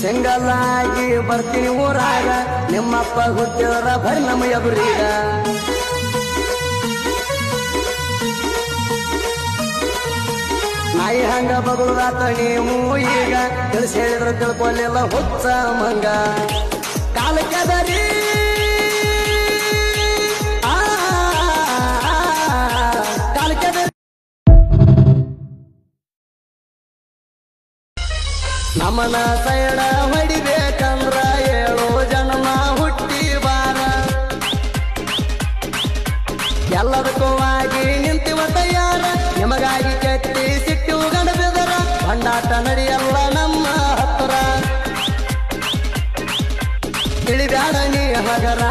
ಸಿಂಗಲ್ಲಾಗಿ ಬರ್ತೀನಿ ಊರಾಗ ನಿಮ್ಮಪ್ಪ ಹುಟ್ಟಿದ್ರ ಬರಿ ನಮ್ಮ ಎದುರೀಗ ನಾಯಿ ಹಂಗ ಬಗುಳದಾತ ನೀವು ಈಗ ತಿಳಿಸಿ ಹೇಳಿದ್ರು ತಿಳ್ಕೊಲಿಲ್ಲ ಹುಚ್ಚ ಮಂಗ ಕಾಲಕ್ಕೆದರಿ ನಮನ ಸೈಡ ಹೊಡಿಬೇಕಂದ್ರ 7 ಜನ್ಮ ಹುಟ್ಟಿ ಬಾರ ಎಲ್ಲದಕ್ಕೂ ಆಗಿ ನಿಂತಿವ ತಯಾರ ನಿಮಗಾಗಿ ಕೆತ್ತಿ ಸಿಟ್ಟು ಗಂಡ ಬೆದರ ಭಂಡಾಟ ನಡೆಯಲ್ಲ ನಮ್ಮ ಹತ್ರ ತಿಳಿಬ್ಯಾಡ ನೀ ಹಗರ